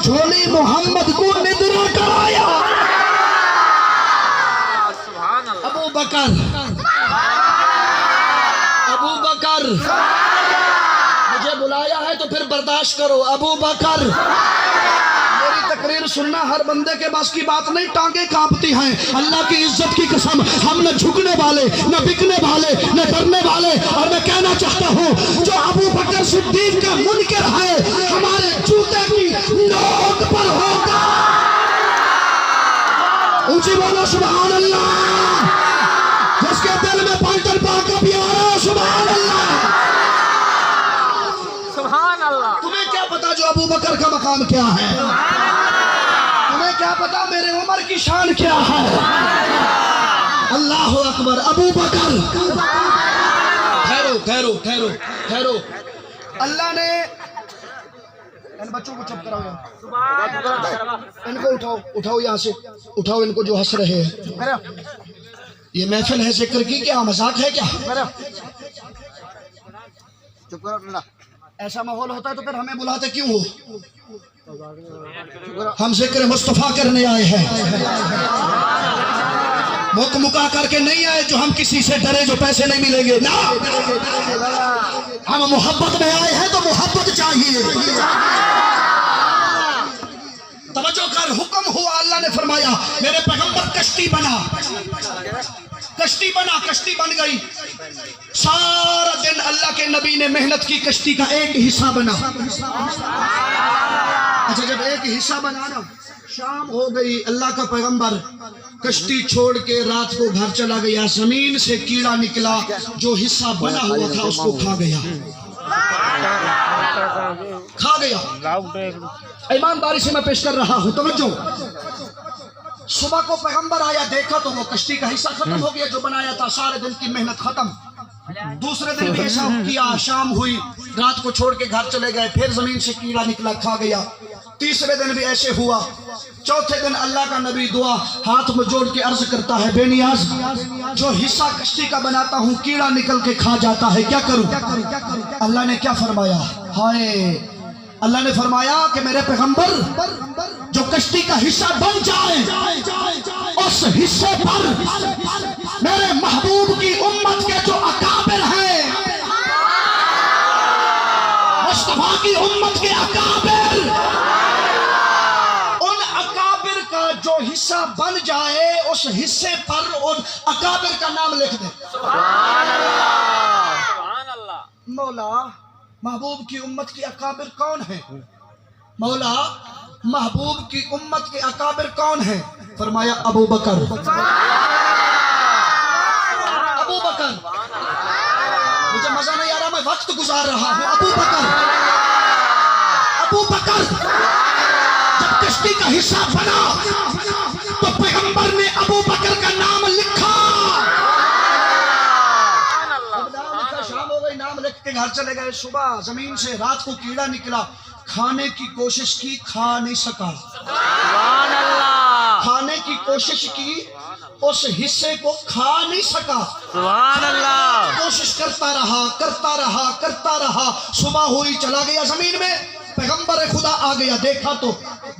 झोली मोहम्मद को निद्रा कराया। अबू बकर, अबू बकर मुझे बुलाया है तो फिर बर्दाश्त करो। अबू बकर, मेरी तकरीर सुनना हर बंदे के बस की बात नहीं, टांगे कांपती हैं। अल्लाह की इज्जत की कसम, हम न झुकने वाले, न बिकने वाले, न डरने वाले। और मैं कहना चाहता हूँ, जो अबू बकर सिद्दीक का मुनकर है, हमारे जूते की नोक पर होगा। ऊंची बोलो सुभान अल्लाह। जिसके दिल में पैंतन पाक का प्यारा, सुभान अल्लाह, सुभान अल्लाह। तुम्हें क्या पता जो अबू बकर का मकाम क्या है? तुम्हें क्या पता मेरे उमर की शान क्या है? अल्लाह अकबर। अबू बकर, ठहरो ठहरो ठहरो ठहरो। अल्लाह ने इन बच्चों को चुप कराओ, इनको उठाओ, उठाओ यहाँ से, उठाओ इनको जो हंस रहे हैं। ये महफिल है जिक्र की, क्या मजाक है क्या? चुप करो। ऐसा माहौल होता है तो फिर हमें बुलाते क्यों हो? हम जिक्र मुस्तफा करने आए हैं, मुक मुका करके नहीं आए जो हम किसी से डरे जो पैसे नहीं मिलेंगे ना। हम मोहब्बत में आए हैं तो मोहब्बत चाहिए। तवज्जो कर, हुक्म हुआ, अल्लाह ने फरमाया मेरे पैगंबर कश्ती बना, कश्ती बना, कश्ती बन गई। सारा दिन अल्लाह के नबी ने मेहनत की, कश्ती का एक हिस्सा बना। अच्छा, जब एक हिस्सा बना ना, शाम हो गई, अल्लाह का पैगंबर कश्ती छोड़ के रात को घर चला गया। जमीन से कीड़ा निकला, जो हिस्सा बना हुआ था उसको खा गया, खा गया। ईमानदारी से मैं पेश कर रहा हूं, तवज्जो। सुबह को पैगंबर आया, देखा तो वो कश्ती का हिस्सा खत्म हो गया जो बनाया था। सारे दिन की मेहनत खत्म। दूसरे दिन भी ऐसा किया, शाम हुई, रात को छोड़ के घर चले गए, फिर जमीन से कीड़ा निकला, खा गया। तीसरे दिन भी ऐसे हुआ। चौथे दिन अल्लाह का नबी दुआ हाथ में जोड़ के अर्ज करता है, बेनियाज जो हिस्सा कश्ती का बनाता हूँ कीड़ा निकल के खा जाता है, क्या करूं? अल्लाह ने क्या फरमाया? हाय, अल्लाह ने फरमाया कि मेरे पैगंबर जो कश्ती का हिस्सा बन जाए, उस हिस्से पर मेरे महबूब की उम्मत के जो अकाबिर हैं, मुस्तफा की उम्मत के अकाबिर, उन अकाबिर का जो हिस्सा बन जाए, उस हिस्से पर उन अकाबिर का नाम लिख दे। सुभान अल्लाह, सुभान अल्लाह। मौला, महबूब की उम्मत के अकाबिर कौन है? मौला, महबूब की उम्मत के अकाबिर कौन है? फरमाया अबू बकर। अबू बकर, मुझे मजा नहीं आ रहा, मैं वक्त गुजार रहा हूं। अबू बकर, अबू बकर जब कश्ती का हिस्सा बना तो पैगंबर ने अबू बकर का नाम लिखा। शाम हो गई, नाम लिख के घर चले गए। सुबह जमीन से रात को कीड़ा निकला, खाने की कोशिश की, खा नहीं सका। खाने की कोशिश की, उस हिस्से को खा नहीं सका। सुभान अल्लाह। कोशिश करता रहा, करता रहा, करता रहा। सुबह हुई, चला गया जमीन में, पैगंबर खुदा आ गया, देखा तो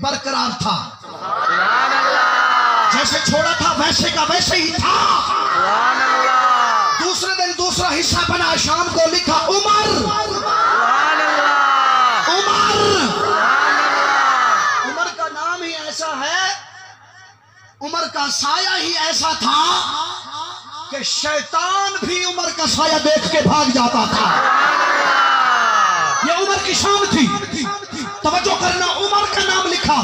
बरकरार था। सुभान अल्लाह। जैसे छोड़ा था वैसे का वैसे ही था। सुभान अल्लाह। दूसरे दिन दूसरा हिस्सा बना, शाम को लिखा उमर। सुभान अल्लाह। उमर, उमर का नाम ही ऐसा है, उमर का साया ही ऐसा था कि शैतान भी उमर का साया देख के भाग जाता था। ये उमर की शान थी। तवज्जो करना, उमर का नाम लिखा।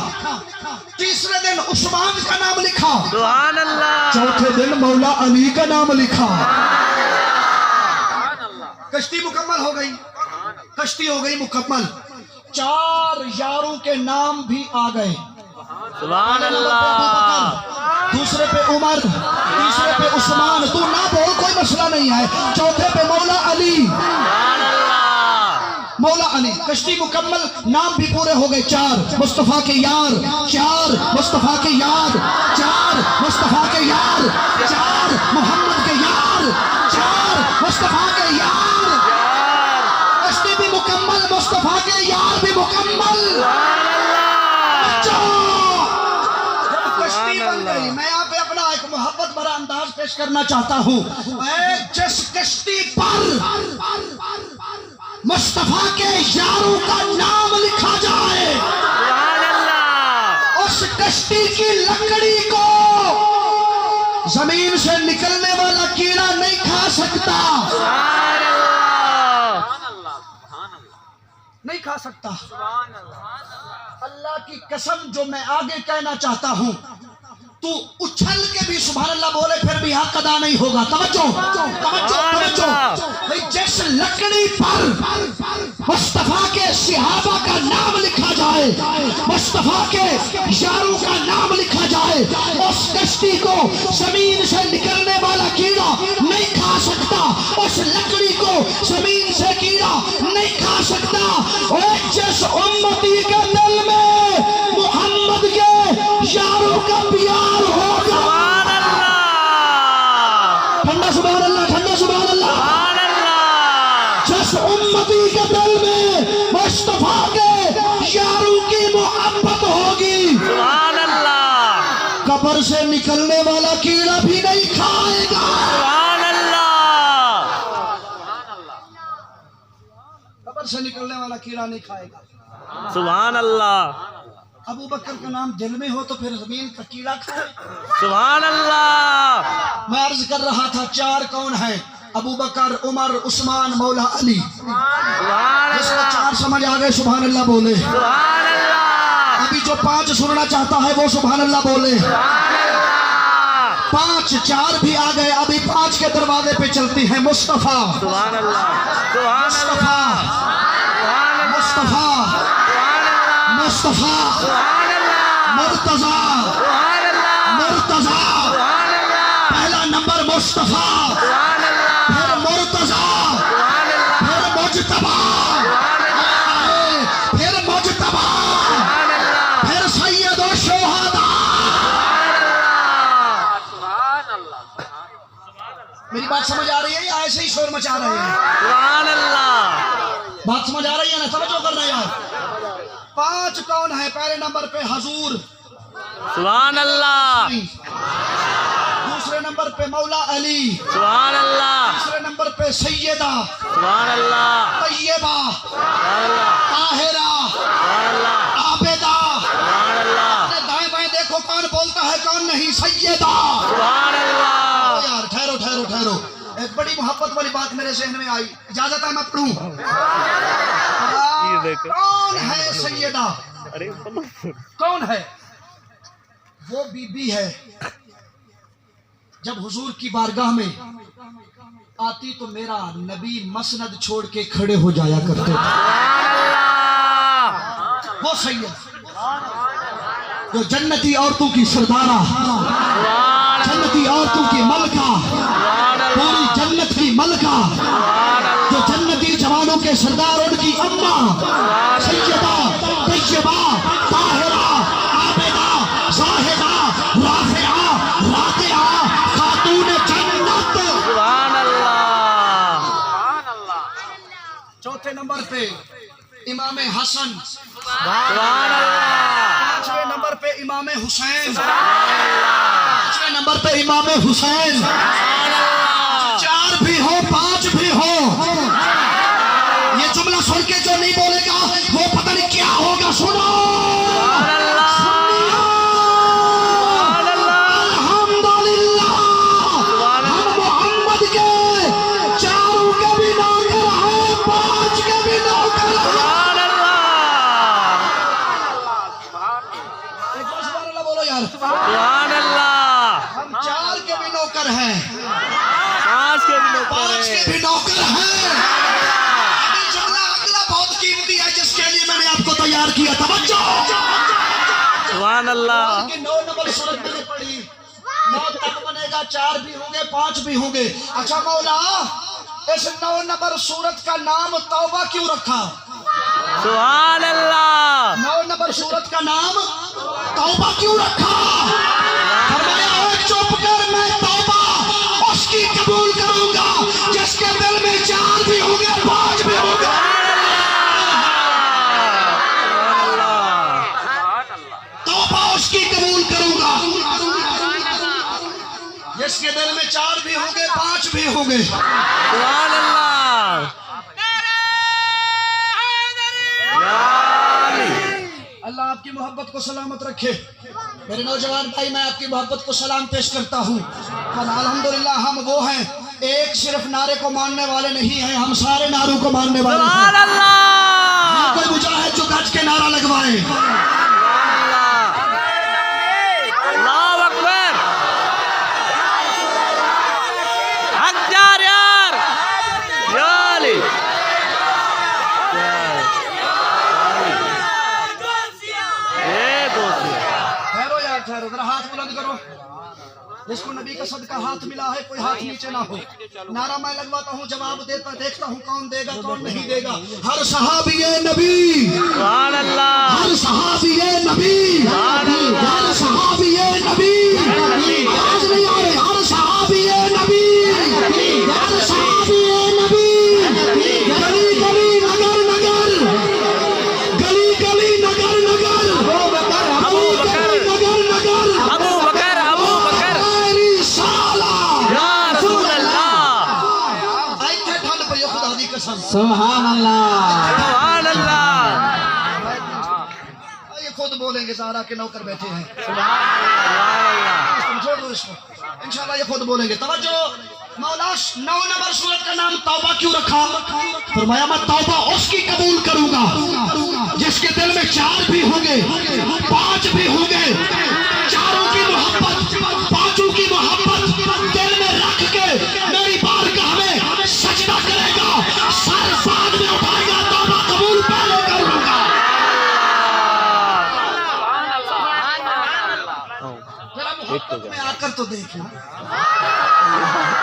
तीसरे दिन उस्मान का नाम लिखा। सुभान अल्लाह। चौथे दिन मौला अली का नाम लिखा। कश्ती मुकम्मल हो गई, कश्ती हो गई मुकम्मल। 4 यारों के नाम भी आ गए। सुभान अल्लाह। दूसरे पे उमर, तीसरे पे उस्मान। तू ना बोल, कोई मसला नहीं है। चौथे पे मौला अली। मौला अली। कश्ती मुकम्मल, नाम भी पूरे हो गए। 4 मुस्तफा के यार, 4 मुस्तफा के यार, 4 मुस्तफा के यार, 4 मोहम्मद के यार, 4 मुस्तफा के यार। कश्ती भी मुकम्मल, मुस्तफा के यार भी मुकम्मल। मोहब्बत भरा अंदाज पेश करना चाहता हूँ। जिस कश्ती पर मुस्तफा के यारों का नाम लिखा जाए, उस कश्ती की लकड़ी को जमीन से निकलने वाला कीड़ा नहीं खा सकता, नहीं खा सकता। अल्लाह की कसम, जो मैं आगे कहना चाहता हूं, तू उछल के भी सुभान अल्लाह बोले फिर भी हक अदा नहीं होगा। तवज्जो तवज्जो तवज्जो। भाई जिस लकड़ी पर मुस्तफा के सहाबा का नाम लिखा जाए, मुस्तफा के यारों का नाम लिखा जाए, उस कश्ती को जमीन से निकलने वाला कीड़ा नहीं खा सकता, उस लकड़ी को जमीन से कीड़ा नहीं खा सकता। और जिस उम्मती के दिल में मोहम्मद के यारों का प्यार होगा, ठंडा सुभान अल्लाह, ठंडा सुभान अल्लाह। जिस उम्मती के दिल में मुस्तफा के यारों की मोहब्बत होगी, सुभान अल्लाह, कब्र से निकलने वाला कीड़ा भी नहीं खाएगा, सुभान अल्लाह। कब्र से निकलने वाला कीड़ा नहीं खाएगा, सुभान अल्लाह। अबू बकर का नाम दिल में हो तो फिर जमीन का कीड़ा खाए, सुभान अल्लाह। मैं अर्ज कर रहा था, चार कौन है? अबू बकर, उमर, उस्मान, मौला अली। जिसको चार समझ आ गए सुभान अल्लाह बोले। सुभान अल्लाह। अभी जो पांच सुनना चाहता है वो सुभान अल्लाह बोले। पांच, चार भी आ गए, अभी पांच के दरवाजे पे चलती है। मुस्तफा, सुभान अल्लाह, सुभान मुस्तफा, मुस्तफा, मुस्तफा, मुर्तजा, मुर्तजा। पहला नंबर मुस्तफा, फिर मुर्तजा, फिर मुजतबा, फिर मुजतबा, फिर सैयद और शोहदा। मेरी बात समझ आ रही है या ऐसे ही शोर मचा रहे हैं? सुभान अल्लाह। बात समझ आ रही है ना? समझो कर रहे हैं। पांच कौन है? पहले नंबर पे हजूर, सुभान अल्लाह। दूसरे नंबर पे मौला अली, सुभान अल्लाह। तीसरे नंबर पे सैयदा, सुभान अल्लाह, तैयबा, सुभान अल्लाह, ताहिरा, सुभान अल्लाह, आबेदा। सुभान अल्लाह। अपने दाएं बाएं देखो कौन बोलता है कौन नहीं। सैयदा। सुभान अल्लाह। यार ठहरो ठहरो ठहरो, एक बड़ी मोहब्बत वाली बात मेरे जहन में आई, इजाजत है मैं पढ़ूं? कौन है सैयदा? अरे कौन है? वो बीबी है, जब हुजूर की बारगाह में आती तो मेरा नबी मसनद छोड़ के खड़े हो जाया करते। वो सैयद जो जन्नती औरतों की सरदारा, जन्नती औरतों की मलका, पूरी जन्नत की मलका, जो जन्नती जवानों के सरदार, उनकी अम्मा सैयदा, तैयबा, ताहिरा, आबिदा, जाहिदा, राफिया, रातिया, खातून जन्नत। सुभान अल्लाह। चौथे नंबर पे इमाम हसन, सुभान अल्लाह। पांचवें नंबर पे इमाम हुसैन, पांचवें नंबर पे इमाम हुसैन। चार भी हो, पांच भी हो, ये जुमला सुन के जो नहीं बोलेगा वो पता नहीं क्या होगा। सुनो, अल्हम्दुलिल्लाह, हम मोहम्मद के चारों के भी नौकर हैं, पांच के भी नौकर हैं। एक बार सुभान अल्लाह बोलो यार। सुभान अल्लाह। हम चार के भी नौकर हैं, पांच के भी पांच के भी नौकर हैं। अभी जुमला अगला बहुत कीमती है जिसके लिए मैंने आपको तैयार किया। तवज्जो। सुभान अल्लाह। कि 9 नंबर सूरत मैंने पढ़ी, 9 तक बनेगा, 4 भी होंगे, 5 भी होंगे। अच्छा मौला, इस 9 नंबर सूरत का नाम तौबा क्यों रखा? सुभान अल्लाह। 9 नंबर सूरत का नाम तौबा क्यों रखा? फरमाया, चुप कर, मैं तौबा उसकी कबूल करूंगा जिसके दिल में 4 भी होंगे, 5 भी होंगे। तौबा उसकी कबूल करूंगा। ये जिसके दिल में 4 भी होंगे 5 भी होंगे। सुभान अल्लाह। अल्लाह आपकी मोहब्बत को सलामत रखे। मेरे नौजवान भाई, मैं आपकी मोहब्बत को सलाम पेश करता हूँ। अल्हम्दुलिल्लाह हम वो हैं, एक सिर्फ नारे को मानने वाले नहीं हैं, हम सारे नारों को मानने वाले हैं। सुभान अल्लाह। कोई मुजाहिद जो गज के नारा लगवाए। अल्लाहु अकबर। हक जार यार। या अली। ठहरो यार ठहरो, जरा हाथ बुलंद करो। जिसको नबी का सदका हाथ मिला है कोई हाथ नीचे ना हो। नारा मैं लगवाता हूँ, जवाब देता देखता हूँ कौन देगा कौन नहीं देगा। हर सहाबी नबी, सुभान अल्लाह। हर सहाबी नबी, हर सहाबी नबी, आवाज नहीं आ रही। हर सहाबी नबी, हर सहाबी नबी, गली गली नगर नगर, गली गली नगर नगर, अबू बकर, नगर नगर, अबू बकर, अबू बकर। या रसूल अल्लाह। ऐसे ठंड पे खुदा दी कसम। सुभान अल्लाह। सुभान अल्लाह। ये खुद बोलेंगे, सारा के नौकर बैठे हैं। सुभान अल्लाह। तुम छोड़ दो इसको, इंशाल्लाह ये खुद बोलेंगे। तवज्जो, मौला 9 नंबर सूरत का नाम तौबा क्यों रखा? फरमाया मैं तौबा उसकी कबूल करूंगा जिसके दिल में 4 भी होंगे 5 भी होंगे। 4 की मोहब्बत 5 की मोहब्बत दिल में रख के मेरी बारगाह में सजदा करेगा, सर बाद में उठाएगा, तौबा कबूल पहले कर लूंगा। जरा मोहब्बत में आकर तो देखना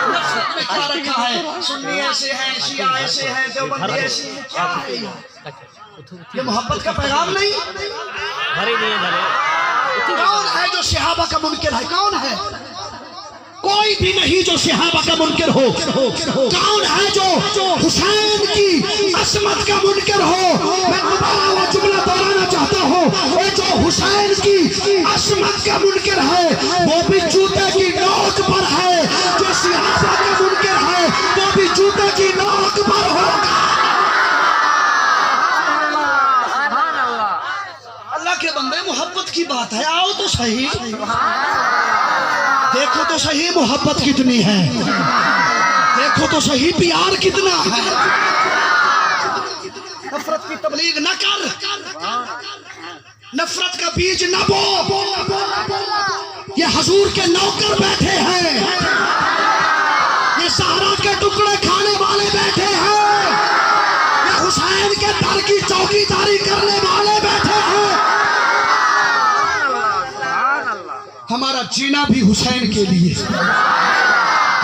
नफरत में क्या रखा है। सुन्नी ऐसे हैं, शिया ऐसे हैं, देवबंदी ऐसे हैं, क्या है ये मोहब्बत का पैगाम नहीं। भरे नहीं भरे। कौन है जो सहाबा का मुनकिर है? कौन है? कोई भी नहीं जो सहाबा का मुनकिर हो। कौन है जो हुसैन की असमत का मुनकिर हो? मैं दोबारा वो जुमला दोहराना चाहता हूँ, वो जो हुसैन की असमत का मुनकिर है वो भी जूते की नोक पर है। जो सहाबा का मुनकिर है वो भी जूते की नोक पर होगा। अल्लाह के बंदे, मोहब्बत की बात है, आओ तो सही, देखो तो सही मोहब्बत कितनी है, देखो तो सही प्यार कितना है। नफरत की तबलीग न कर, नफरत का बीज न बो। ये हुजूर के नौकर बैठे हैं, ये सहरा के टुकड़े खाने वाले बैठे हैं, ये हुसैन के दर की चौकीदारी करने वाले बैठे हैं। हमारा जीना भी हुसैन के लिए,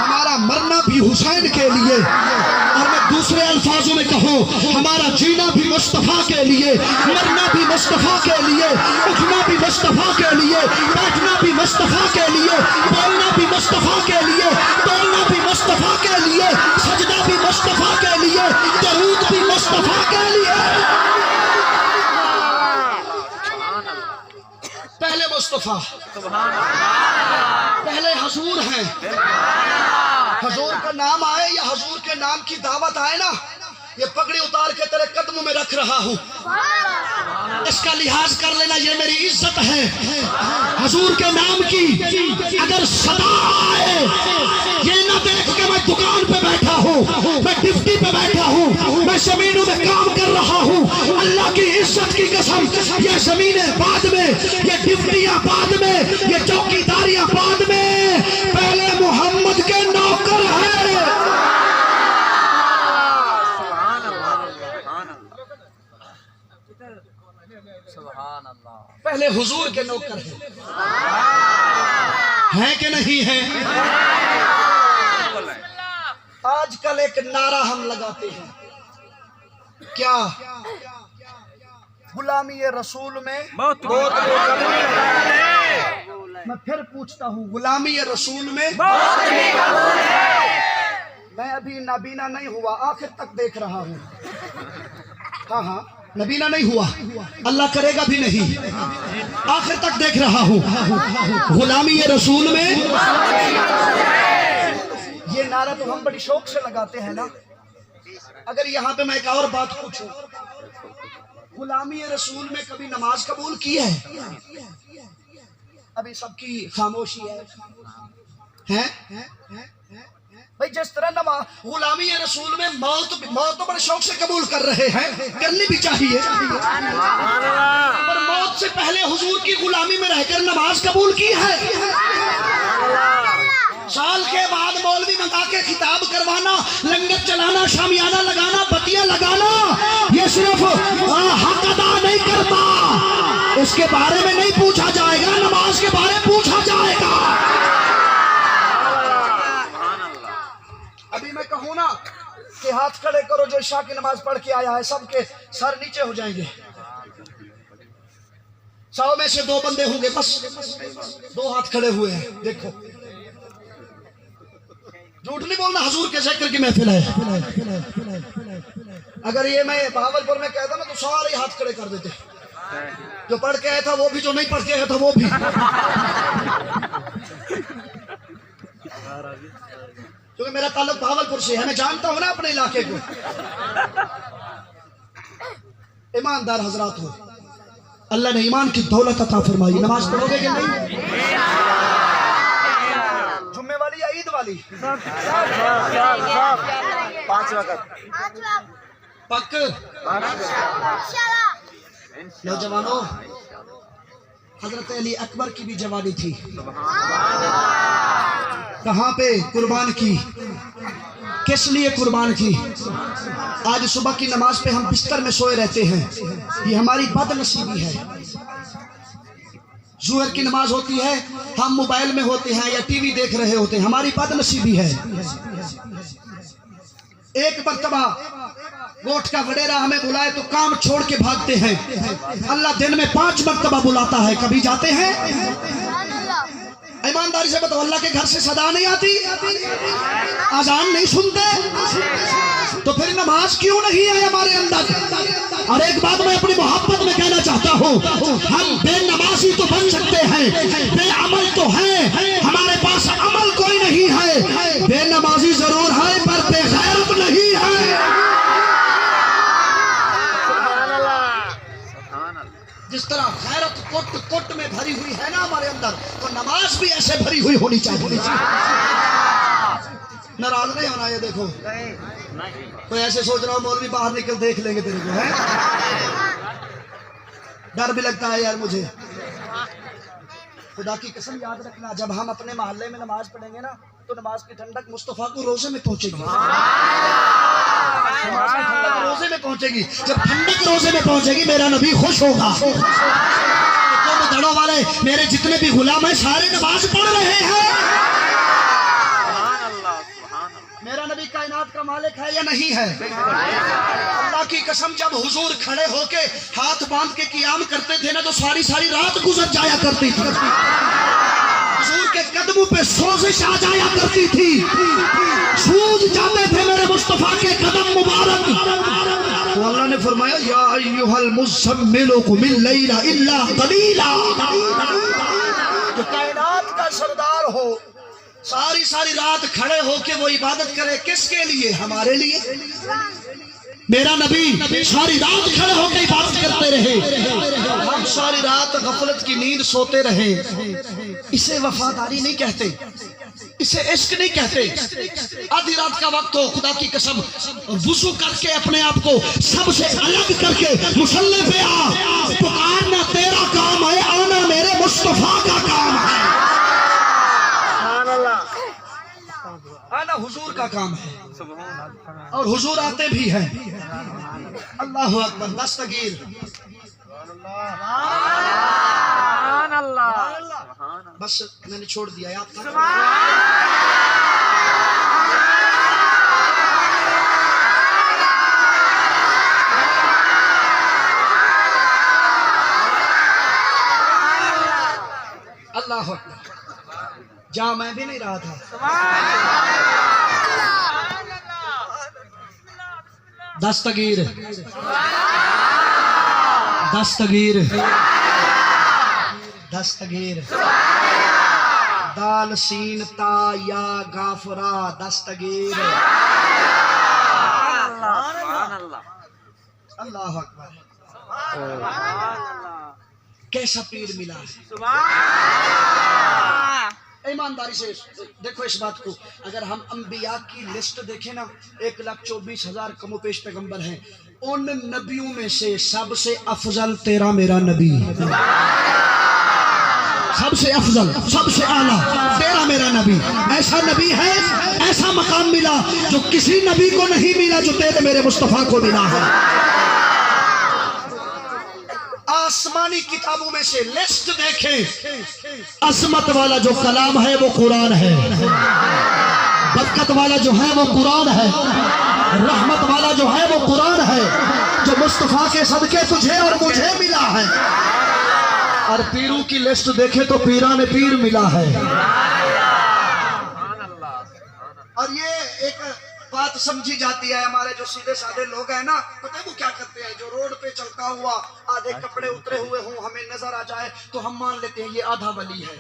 हमारा मरना भी हुसैन के लिए, और मैं दूसरे अल्फाजों में कहूँ, हमारा जीना भी मुस्तफा के लिए, मरना भी मुस्तफा के लिए, उठना भी मुस्तफा के लिए, बैठना भी मुस्तफा के लिए, बोलना भी मुस्तफा के लिए, बोलना भी मुस्तफा के लिए, सजदा भी मुस्तफा के लिए, दरूद भी मुस्तफा के लिए। पहले मुस्तफा, पहले हुजूर हैं। हुजूर का नाम आए या हुजूर के नाम की दावत आए ना, ये पगड़ी उतार के तेरे कदमों में रख रहा हूँ, इसका लिहाज कर लेना, ये मेरी इज्जत है। हुजूर के नाम की अगर सदा आए, ये ना देख के मैं दुकान पे बैठा हूँ, मैं ड्यूटी पे बैठा हूँ, मैं जमीनों में काम कर रहा हूँ, अल्लाह की इज्जत की कसम, ये जमीनें बाद में, ये ड्यूटियां बाद में, ये चौकीदारियां बाद में, पहले मोहम्मद के नौकर है। पहले हुजूर के नौकर हैं कि नहीं है? आजकल एक नारा हम लगाते हैं, क्या? गुलामी रसूल में बहुत मैं फिर पूछता हूँ, गुलामी रसूल में मैं अभी नाबीना नहीं हुआ, आखिर तक देख रहा हूँ। हाँ हाँ, नबीना नहीं हुआ, अल्लाह करेगा भी नहीं, आखिर तक देख रहा हूँ। गुलामी ये रसूल में, ये नारा तो हम बड़ी शौक से लगाते हैं ना। अगर यहाँ पे मैं एक और बात पूछूं, गुलामी ये रसूल में कभी नमाज कबूल की है? अभी सबकी खामोशी है? भाई जिस तरह नमाज गुलामी ये रसूल में मौत तो बड़े शौक से कबूल कर रहे हैं, करनी भी चाहिए, पर मौत से पहले हुजूर की गुलामी में रहकर नमाज कबूल की है। साल के बाद मौलवी मंगा के खिताब करवाना, लंगर चलाना, शामियाना लगाना, बत्तियां लगाना, ये सिर्फ हक अदा नहीं करता, उसके बारे में नहीं पूछा जाएगा, नमाज के बारे में पूछा जाएगा। अभी मैं कहूँ ना कि हाथ खड़े करो जो ईशा की नमाज पढ़ के आया है, सबके सर नीचे हो जाएंगे। 100 में से 2 बंदे होंगे, बस 2 हाथ खड़े हुए हैं। देखो, झूठ नहीं बोलना, हुजूर के जिक्र की महफिल है। अगर ये मैं बहावलपुर में कहता ना तो सारे हाथ खड़े कर देते, जो पढ़ के आया था वो भी, जो नहीं पढ़ के आया था वो भी। क्योंकि मेरा ताल्लुक बहावलपुर से है, मैं जानता हूं ना अपने इलाके को। ईमानदार हजरात हो, अल्लाह ने ईमान की दौलत अता फरमाई। नमाज पढ़ोगे कि नहीं? जुम्मे वाली या ईद वाली? 5 वक्त पक। नौजवानों, हजरत अली अकबर की भी जवानी थी, कहाँ पे कुर्बान की, किस लिए कुर्बान की? आज सुबह की नमाज पे हम बिस्तर में सोए रहते हैं, ये हमारी बदनसीबी है। जुहर की नमाज होती है, हम मोबाइल में होते हैं या टीवी देख रहे होते हैं, हमारी बदनसीबी है। एक मर्तबा गोठ का वडेरा हमें बुलाए तो काम छोड़ के भागते हैं। अल्लाह दिन में 5 मर्तबा बुलाता है, कभी जाते हैं? ईमानदारी से बताओ, अल्लाह के घर से सदा नहीं आती? अजान नहीं सुनते? तो फिर नमाज क्यों नहीं है हमारे अंदर? और एक बात मैं अपनी मोहब्बत में कहना चाहता हूँ, हम बेनमाजी तो बन सकते हैं, बेअमल तो है, हमारे पास अमल कोई नहीं है। बेनमाजी जरूर है पर बेगैरत नहीं है। जिस तरह गैरत कोट में भरी हुई है ना हमारे अंदर, तो नमाज भी ऐसे भरी हुई होनी चाहिए। नाराज नहीं होना। ये देखो, कोई ऐसे सोच रहा हो मौलवी बाहर निकल देख लेंगे तेरे को, है? डर भी लगता है यार मुझे। खुदा की कसम याद रखना, जब हम अपने मोहल्ले में नमाज पढ़ेंगे ना, तो नमाज की ठंडक मुस्तफा को रोजे में पहुंचेगी। रोजे में पहुंचेगी। जब ठंडक रोजे में पहुंचेगी, मेरा नबी खुश होगा। तो दड़ों वाले मेरे जितने भी गुलाम हैं, सारे नमाज पढ़ रहे हैं। मेरा नबी कायनात का मालिक है या नहीं है? अल्लाह की कसम, जब हुजूर खड़े होके हाथ बांध के कियाम करते थे ना, तो सारी रात गुजर जाया करती थी। हुजूर के कदमों पे सोजिश आ जाया करती थी, सूझ जाते थे मेरे मुस्तफा के कदम मुबारक। तो अल्लाह ने फरमाया, या अय्युहल मुज़म्मिल कुमिल लैला इल्ला कलीला। जो कायनात का सरदार हो, सारी रात खड़े होके वो इबादत करे, किसके लिए? हमारे लिए। मेरा नबी सारी रात खड़े होकर इबादत करते रहे, हम सारी रात गफलत की नींद सोते रहे। इसे वफादारी नहीं कहते, इसे इश्क नहीं कहते। आधी रात का वक्त हो, खुदा की कसम, वुजू करके अपने आप को सबसे अलग करके मुसल्ले पे आ, पुकारना तेरा काम है, आना मेरे मुस्तफा का काम है। आना हुजूर का काम है, और हुजूर आते भी हैं। अल्लाह अकबर। दस्तगीर बस मैंने छोड़ दिया आप। अल्लाह अकबर। जहाँ मैं भी नहीं रहा था, दस्तगीर दस्तगीर दस्तगीर दाल सीन ता या गाफरा दस्तगीर। अल्लाह अकबर। कैसा पीर मिला है। ईमानदारी से देखो इस बात को, अगर हम अंबिया की लिस्ट देखें ना 1,24,000 कमोपेश पैगंबर हैं, उन नबियों में से सबसे अफजल तेरा मेरा नबी, सबसे अफजल सबसे आला तेरा मेरा नबी। ऐसा नबी है, ऐसा मकाम मिला जो किसी नबी को नहीं मिला, जो तेरे मेरे मुस्तफा को मिला है। आसमानी किताबों में से लिस्ट देखें, अजमत वाला जो कलाम है वो कुरान है, बरकत वाला जो है वो कुरान है, रहमत वाला जो है वो कुरान है, जो मुस्तफा के सदके तुझे और मुझे मिला है। और पीरों की लिस्ट देखे तो पीरान पीर मिला है। और ये एक बात समझी जाती है, हमारे जो सीधे साधे लोग हैं ना, पता है वो क्या करते हैं, जो रोड पे चलता हुआ आधे कपड़े उतरे हुए हों, हमें नजर आ जाए तो हम मान लेते हैं ये आधा वली है।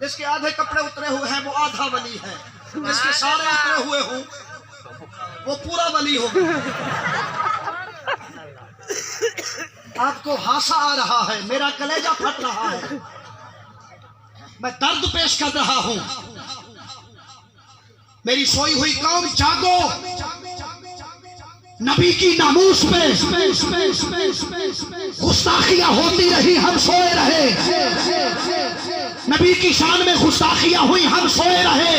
जिसके आधे कपड़े उतरे हुए हैं वो आधा वली है, जिसके सारे उतरे हुए हों वो पूरा वली होगा। आपको हासा आ रहा है, मेरा कलेजा फट रहा है, मैं दर्द पेश कर रहा हूं। मेरी सोई हुई कौम जागो, नबी की नामूस पे गुस्ताखियां होती रही, हम सोए रहे। नबी की शान में गुस्ताखियां हुई, हम सोए रहे।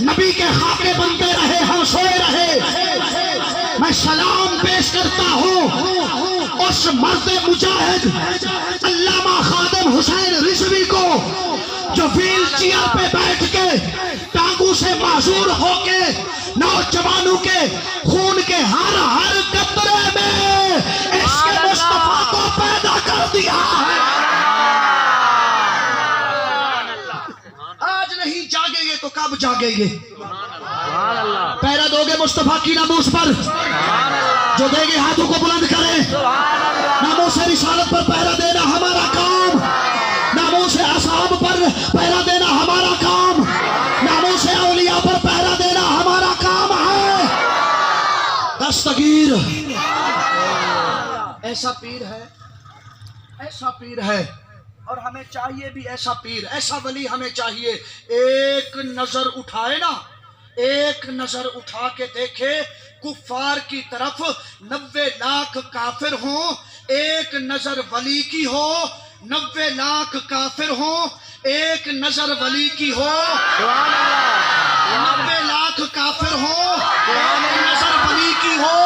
नबी के खाके बनते रहे, हम सोए रहे। मैं सलाम पेश करता हूं उस मर्द मुजाहिद अल्लामा खादिम हुसैन रिजवी को, जो व्हील चेयर पे बैठ के टांगों से माजूर होके नौजवानों के खून के हर हर कतरे में इसके मुस्तफा को पैदा कर दिया है। आज नहीं जागेंगे तो कब जागेंगे। पैरा दोगे मुस्तफा की नामूस पर, जो देंगे हाथों को बुलंद करें। नामों से रिसालत पर पहरा देना हमारा काम, नामों से असहाब पर पहरा देना हमारा काम, नामों से औलिया पर पहरा देना हमारा काम है। दस्तगीर ऐसा पीर है, ऐसा पीर है, और हमें चाहिए भी ऐसा पीर, ऐसा वली हमें चाहिए। एक नजर उठाए ना, एक नजर उठा के देखे कुफार की तरफ 90 लाख काफिर हो, एक नजर वली की हो 90 लाख काफिर हो, एक नजर वली की हो 90 लाख काफिर हो, एक नजर वली की हो।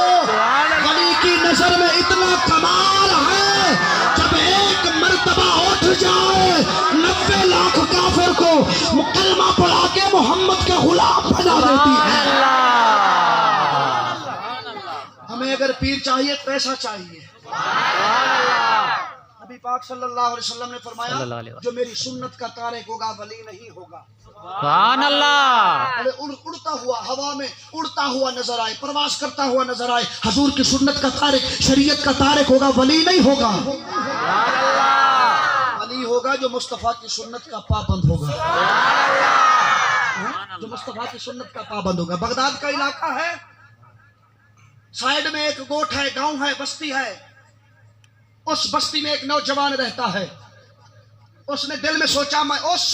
वली की नजर में इतना कमाल है, जब एक मर्तबा उठ जाए 90 लाख काफिर को मुकलमा पढ़ा के मोहम्मद के गुलाम बना देती है। हमें अगर पीर चाहिए तो ऐसा चाहिए। नबी पाक सल्लल्लाहु अलैहि वसल्लम ने फरमाया, जो मेरी सुन्नत का तारिक होगा वली नहीं होगा। सुभान अल्लाह। अरे उड़ता हुआ हवा में उड़ता हुआ नजर आए, प्रवास करता हुआ नजर आए, हुजूर की सुन्नत का तारिक, शरीयत का तारिक होगा, वली नहीं होगा। वली होगा जो मुस्तफा की सुन्नत का पाबंद होगा, जो मुस्तफा की सुन्नत का पाबंद होगा। बगदाद का इलाका है, साइड में एक गोठ है, गांव है, बस्ती है। उस बस्ती में एक नौजवान रहता है। उसने दिल में सोचा, मैं उस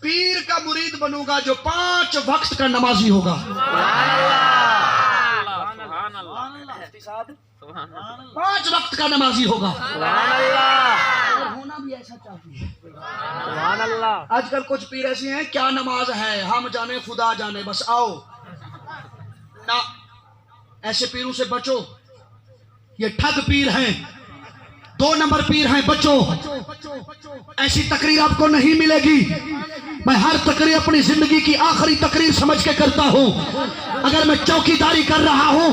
पीर का मुरीद बनूंगा जो 5 वक्त का नमाजी होगा। 5 वक्त का नमाजी होगा, और होना भी ऐसा चाहिए। आजकल कुछ पीर ऐसे हैं, क्या नमाज है, हम जाने खुदा जाने, बस आओ ना। ऐसे पीरों से बचो, ये ठग पीर हैं, 2 नंबर पीर हैं, बचो। ऐसी तकरीर आपको नहीं मिलेगी। मैं हर तकरीर अपनी जिंदगी की आखिरी तकरीर समझ के करता हूं। अगर मैं चौकीदारी कर रहा हूं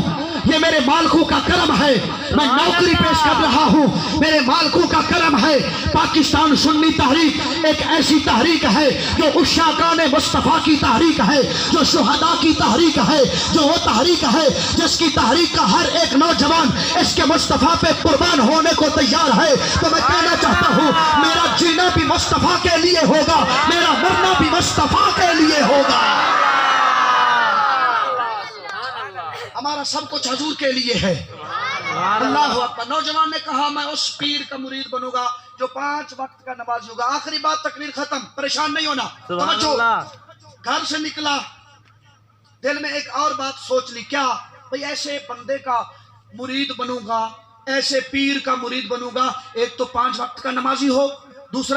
ये मेरे मालिकों का करम है, मैं नौकरी पेश कर रहा हूँ, मेरे मालिकों का करम है। पाकिस्तान सुन्नी तहरीक एक ऐसी तहरीक है जो उशाकान मुस्तफ़ा की तहरीक है, जो शुहदा की तहरीक है, जो वो तहरीक है जिसकी तहरीक का हर एक नौजवान इसके मुस्तफ़ा पे कुर्बान होने को तैयार है। तो मैं कहना चाहता हूँ, मेरा जीना भी मुस्तफ़ा के लिए होगा, मेरा मरना भी मुस्तफ़ा के लिए होगा। हमारा सब कुछ हजूर के लिए है। अल्लाह अकबर। नौजवान ने कहा मैं उस पीर का मुरीद बनूंगा जो 5 वक्त का नमाज होगा। आखिरी बात, तकरीर खत्म, परेशान नहीं होना। समझो, घर से निकला, दिल में एक और बात सोच ली, क्या भाई ऐसे बंदे का मुरीद बनूंगा, ऐसे पीर का मुरीद बनूंगा, एक तो 5 वक्त का नमाजी हो, दूसरा